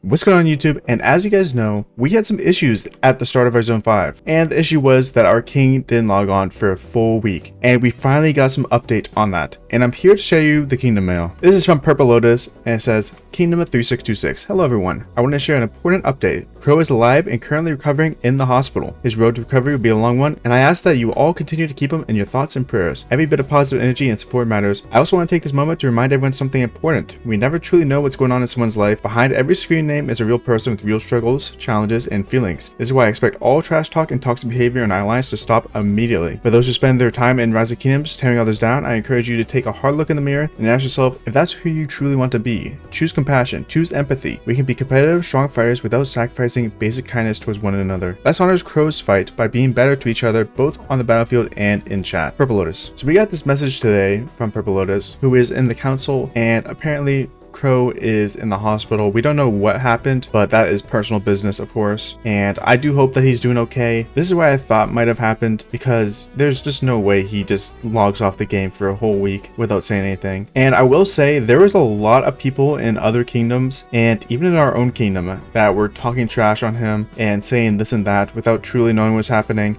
What's going on YouTube? And as you guys know, we had some issues at the start of our Zone 5. And the issue was that our king didn't log on for a full week. And we finally got some update on that. And I'm here to show you the Kingdom Mail. This is from Purple Lotus and it says, Kingdom of 3626. Hello everyone. I want to share an important update. Crow is alive and currently recovering in the hospital. His road to recovery will be a long one, and I ask that you all continue to keep him in your thoughts and prayers. Every bit of positive energy and support matters. I also want to take this moment to remind everyone something important. We never truly know what's going on in someone's life. Behind every screen name is a real person with real struggles, challenges, and feelings. This is why I expect all trash talk and toxic behavior in our alliance to stop immediately. For those who spend their time in Rise of Kingdoms tearing others down, I encourage you to take a hard look in the mirror and ask yourself if that's who you truly want to be. Choose compassion, choose empathy. We can be competitive, strong fighters without sacrificing basic kindness towards one another. Let's honor Crow's fight by being better to each other, both on the battlefield and in chat. Purple Lotus. So we got this message today from Purple Lotus, who is in the council, and apparently Crow is in the hospital. We don't know what happened, but that is personal business, of course, and I do hope that he's doing okay. This is what I thought might have happened, because there's just no way he just logs off the game for a whole week without saying anything. And I will say there was a lot of people in other kingdoms and even in our own kingdom that were talking trash on him and saying this and that without truly knowing what's happening.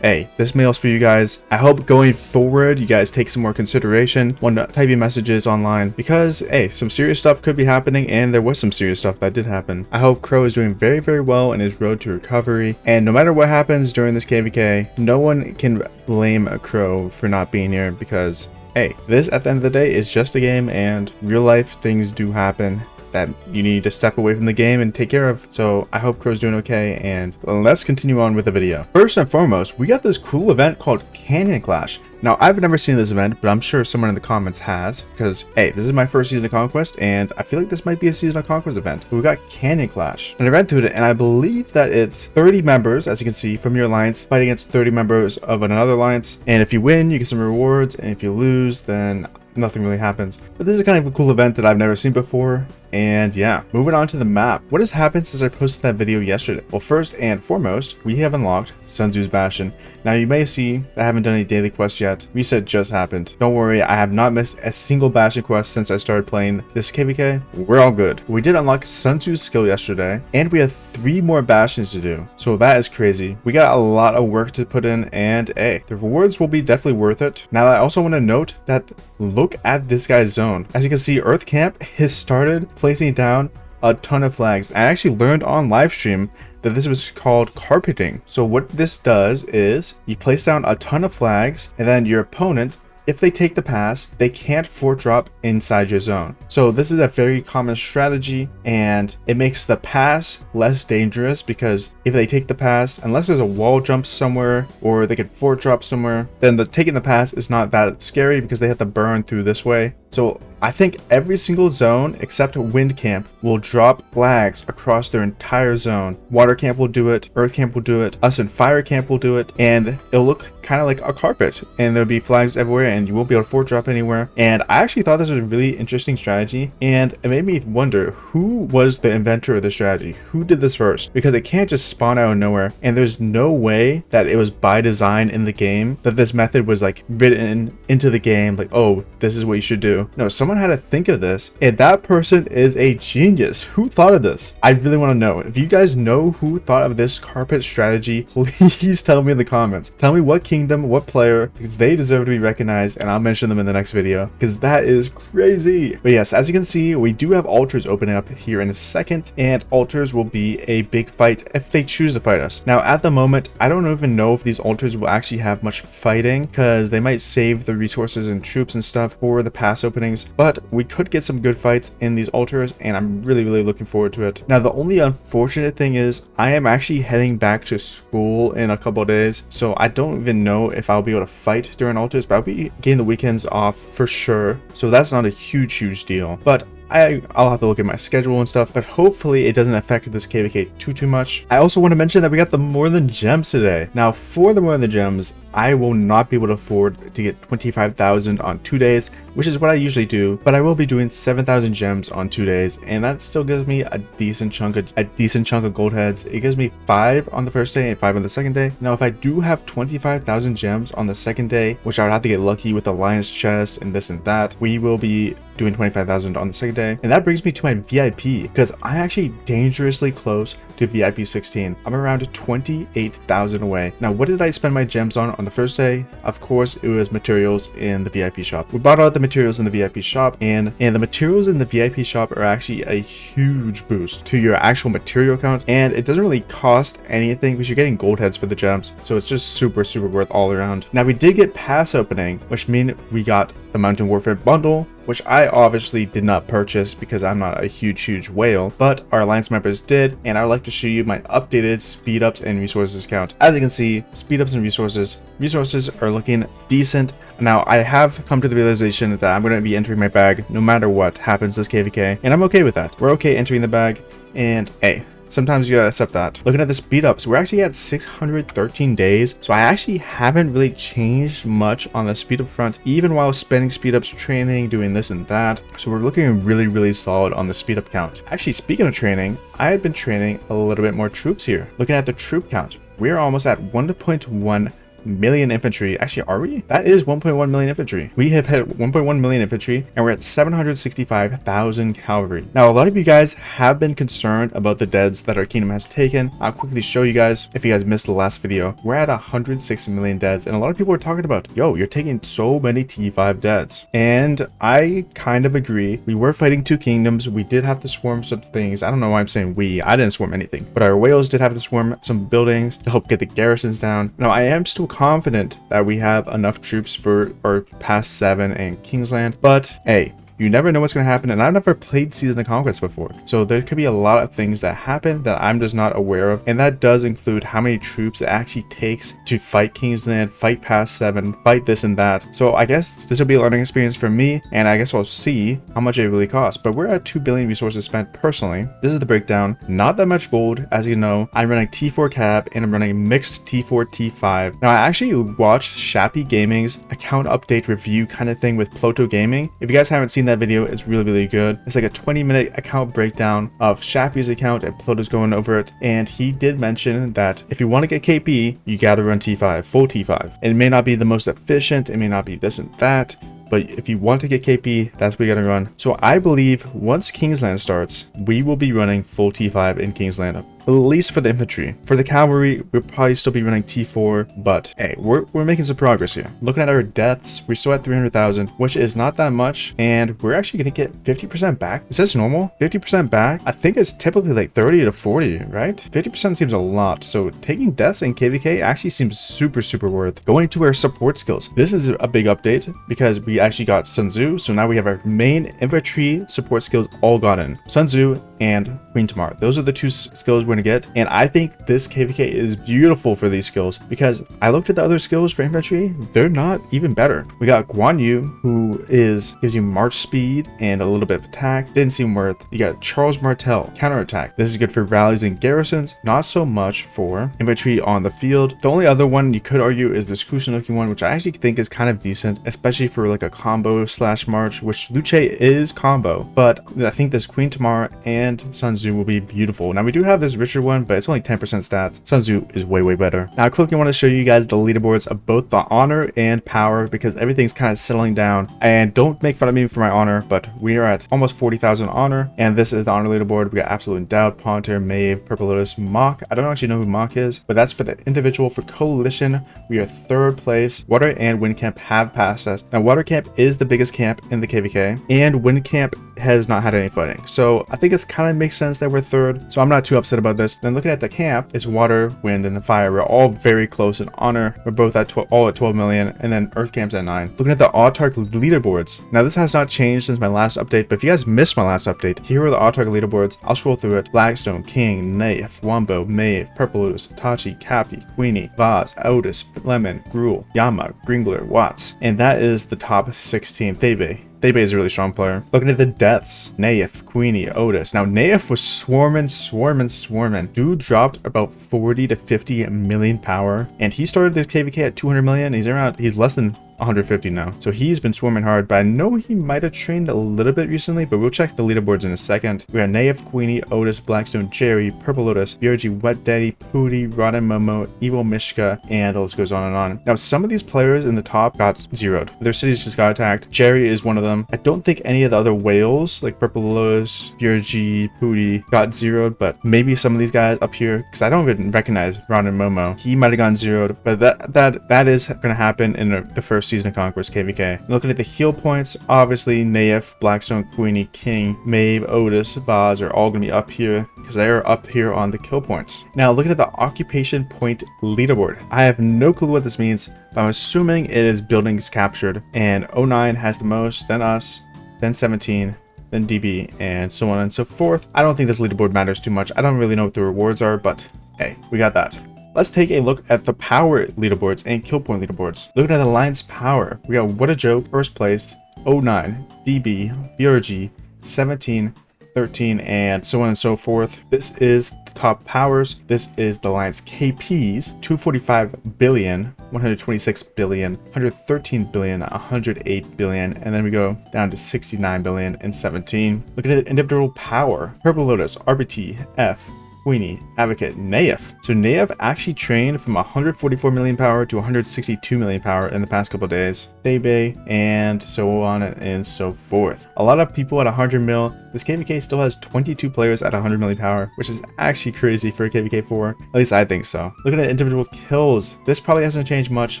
Hey, this mail's for you guys. I hope going forward you guys take some more consideration when typing messages online, because hey, some serious stuff could be happening, and there was some serious stuff that did happen. I hope Crow is doing very, very well in his road to recovery, and no matter what happens during this KVK, no one can blame Crow for not being here, because hey, this at the end of the day is just a game, and real life things do happen that you need to step away from the game and take care of. So I hope Crow's doing okay, and let's continue on with the video. First and foremost, we got this cool event called Canyon Clash. Now, I've never seen this event, but I'm sure someone in the comments has, because hey, this is my first season of Conquest, and I feel like this might be a season of Conquest event. But we got Canyon Clash, an event to it, and I believe that it's 30 members, as you can see, from your alliance fight against 30 members of another alliance. And if you win, you get some rewards, and if you lose, then nothing really happens. But this is kind of a cool event that I've never seen before. And yeah, moving on to the map. What has happened since I posted that video yesterday? Well, first and foremost, we have unlocked Sun Tzu's Bastion. Now you may see I haven't done any daily quests yet. Reset just happened. Don't worry, I have not missed a single Bastion quest since I started playing this KVK. We're all good. We did unlock Sun Tzu's skill yesterday, and we have 3 more Bastions to do. So that is crazy. We got a lot of work to put in, and hey, the rewards will be definitely worth it. Now I also want to note that look at this guy's zone. As you can see, Earth Camp has started placing down a ton of flags. I actually learned on live stream that this was called carpeting. So what this does is you place down a ton of flags, and then your opponent, if they take the pass, they can't fort drop inside your zone. So this is a very common strategy, and it makes the pass less dangerous, because if they take the pass, unless there's a wall jump somewhere or they could fort drop somewhere, then taking the pass is not that scary because they have to burn through this way. So I think every single zone except Wind Camp will drop flags across their entire zone. Water Camp will do it, Earth Camp will do it, us and Fire Camp will do it, and it'll look kind of like a carpet, and there'll be flags everywhere, and you won't be able to fort drop anywhere. And I actually thought this was a really interesting strategy, and it made me wonder who was the inventor of this strategy. Who did this first? Because it can't just spawn out of nowhere, and there's no way that it was by design in the game, that this method was like written into the game, like, oh, this is what you should do. No, someone had to think of this, and that person is a genius. Who thought of this? I really want to know. If you guys know who thought of this carpet strategy, please tell me in the comments. Tell me what kingdom, what player, because they deserve to be recognized, and I'll mention them in the next video, because that is crazy. But yes, as you can see, we do have altars opening up here in a second, and altars will be a big fight if they choose to fight us. Now, at the moment, I don't even know if these altars will actually have much fighting, because they might save the resources and troops and stuff for the pass openings, but we could get some good fights in these altars, and I'm really looking forward to it. Now, the only unfortunate thing is I am actually heading back to school in a couple of days, so I don't even know if I'll be able to fight during altars, but I'll be getting the weekends off for sure, so that's not a huge deal. But I'll have to look at my schedule and stuff, but hopefully it doesn't affect this KVK too much. I also want to mention that we got the More Than Gems today. Now, for the More Than Gems, I will not be able to afford to get 25,000 on 2 days. which is what I usually do, but I will be doing 7,000 gems on 2 days, and that still gives me a decent chunk of gold heads. It gives me 5 on the first day and 5 on the second day. Now, if I do have 25,000 gems on the second day, which I would have to get lucky with the lion's chest and this and that, we will be doing 25,000 on the second day. And that brings me to my VIP, because I'm actually dangerously close to VIP 16. I'm around 28,000 away. Now, what did I spend my gems on the first day? Of course, it was materials in the VIP shop. We bought all the materials in the VIP shop, and the materials in the VIP shop are actually a huge boost to your actual material count, and it doesn't really cost anything because you're getting gold heads for the gems, so it's just super worth all around. Now, we did get pass opening, which means we got the Mountain Warfare bundle, which I obviously did not purchase because I'm not a huge whale, but our alliance members did, and I would like to show you my updated speed ups and resources count. As you can see, speed ups and resources are looking decent. Now, I have come to the realization that I'm going to be entering my bag no matter what happens this KVK, and I'm okay with that. We're okay entering the bag, and hey, sometimes you gotta accept that. Looking at the speed ups, we're actually at 613 days. So I actually haven't really changed much on the speed up front, even while spending speed ups training, doing this and that. So we're looking really solid on the speed up count. Actually, speaking of training, I had been training a little bit more troops here. Looking at the troop count, we're almost at 1.1 million infantry. Actually, are we? That is 1.1 million infantry. We have hit 1.1 million infantry, and we're at 765,000 cavalry. Now, a lot of you guys have been concerned about the deads that our kingdom has taken. I'll quickly show you guys. If you guys missed the last video, we're at 106 million deads, and a lot of people are talking about, yo, you're taking so many T5 deads. And I kind of agree. We were fighting two kingdoms. We did have to swarm some things. I don't know why I'm saying we. I didn't swarm anything, but our whales did have to swarm some buildings to help get the garrisons down. Now, I am still confident that we have enough troops for our past 7 and Kingsland, but hey, you never know what's going to happen, and I've never played Season of Conquest before, so there could be a lot of things that happen that I'm just not aware of, and that does include how many troops it actually takes to fight Kingsland, fight past 7, fight this and that. So I guess this will be a learning experience for me, and I guess I'll see how much it really costs. But we're at 2 billion resources spent personally. This is the breakdown. Not that much gold, as you know. I'm running T4 cap, and I'm running mixed T4 T5. Now, I actually watched Shappy Gaming's account update review kind of thing with Ploto Gaming. If you guys haven't seen that video, it's really good. It's like a 20-minute account breakdown of Shappy's account, and Ploto's going over it, and he did mention that if you want to get KP, you gotta run T5, full T5. It may not be the most efficient, it may not be this and that, but if you want to get KP, that's what you gotta run. So I believe once Kingsland starts, we will be running full T5 in Kingsland, at least for the infantry. For the cavalry, we'll probably still be running T4, but hey, we're making some progress here. Looking at our deaths, we're still at 300,000, which is not that much, and we're actually gonna get 50% back. Is this normal? 50% back? I think it's typically like 30 to 40, right? 50% seems a lot, so taking deaths in KVK actually seems super worth. Going to our support skills. This is a big update because we actually got Sun Tzu, so now we have our main infantry support skills all gotten. Sun Tzu and Queen Tamar. Those are the two skills we're gonna get, and I think this KVK is beautiful for these skills because I looked at the other skills for infantry, they're not even better. We got Guan Yu, who gives you march speed and a little bit of attack. Didn't seem worth. You got Charles Martel, counterattack. This is good for rallies and garrisons, not so much for infantry on the field. The only other one you could argue is this Kusunoki one, which I actually think is kind of decent, especially for like a combo slash march, which Luce is combo, but I think this Queen Tamar and Sun Tzu will be beautiful. Now, we do have this richer one, but it's only 10% stats. Sun Tzu is way better. Now, I quickly want to show you guys the leaderboards of both the honor and power because everything's kind of settling down. And don't make fun of me for my honor, but we are at almost 40,000 honor, and this is the honor leaderboard. We got Absolute Endowed, Ponter, Maeve, Purple Lotus, Mach. I don't actually know who Mach is, but that's for the individual. For coalition, we are 3rd place. Water and Wind Camp have passed us. Now, Water Camp is the biggest camp in the KVK, and Wind Camp has not had any fighting, so I think it's kind of makes sense that we're 3rd, so I'm not too upset about this. Then looking at the camp, it's Water, Wind, and the Fire. We're all very close in honor. We're both at all at 12 million, and then Earth Camp's at 9. Looking at the Autark leaderboards, now this has not changed since my last update, but if you guys missed my last update, here are the Autark leaderboards. I'll scroll through it. Blackstone, King, Naif, Wombo, Maeve, Purple Lotus, Tachi, Cappy, Queenie, Vaz, Otis, Lemon, Gruel, Yama, Gringler, Watts, and that is the top 16. Thebe is a really strong player. Looking at the deaths, Naif, Queenie, Otis. Now, Naif was swarming. Dude dropped about 40 to 50 million power, and he started the KVK at 200 million. He's less than 150 now. So he's been swarming hard, but I know he might have trained a little bit recently, but we'll check the leaderboards in a second. We got Naif, Queenie, Otis, Blackstone, Jerry, Purple Lotus, BRG, Wet Daddy, Pooty, Rotten Momo, Evil Mishka, and the list goes on and on. Now, some of these players in the top got zeroed. Their cities just got attacked. Jerry is one of them. I don't think any of the other whales, like Purple Lotus, BRG, Pooty, got zeroed, but maybe some of these guys up here, because I don't even recognize Rotten Momo. He might have gone zeroed, but that is going to happen in the first season of Conquest KVK. Looking at the heal points, obviously Naif, Blackstone, Queenie, King, Maeve, Otis, Vaz are all going to be up here because they are up here on the kill points. Now looking at the occupation point leaderboard, I have no clue what this means, but I'm assuming it is buildings captured, and 09 has the most, then us, then 17, then DB, and so on and so forth. I don't think this leaderboard matters too much. I don't really know what the rewards are, but hey, we got that. Let's take a look at the power leaderboards and kill point leaderboards. Looking at Alliance power, we got What a Joke, first place, 09, DB, BRG, 17, 13, and so on and so forth. This is the top powers. This is the Alliance KPs, 245 billion, 126 billion, 113 billion, 108 billion, and then we go down to 69 billion and 17. Looking at individual power, Purple Lotus, RBT, F, Queenie, Advocate, Naif. So Naif actually trained from 144 million power to 162 million power in the past couple days. Thebe, and so on and so forth. A lot of people at 100 mil. This KVK still has 22 players at 100 million power, which is actually crazy for a KVK 4. At least I think so. Looking at individual kills, this probably hasn't changed much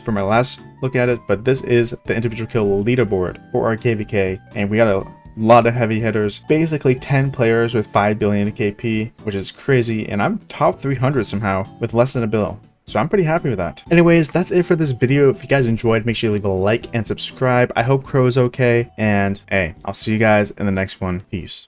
from my last look at it, but this is the individual kill leaderboard for our KVK, and we got a lot of heavy hitters, basically 10 players with 5 billion KP, which is crazy, and I'm top 300 somehow with less than a bill. So I'm pretty happy with that. Anyways, that's it for this video. If you guys enjoyed, make sure you leave a like and subscribe. I hope Crow's okay, and hey, I'll see you guys in the next one. Peace.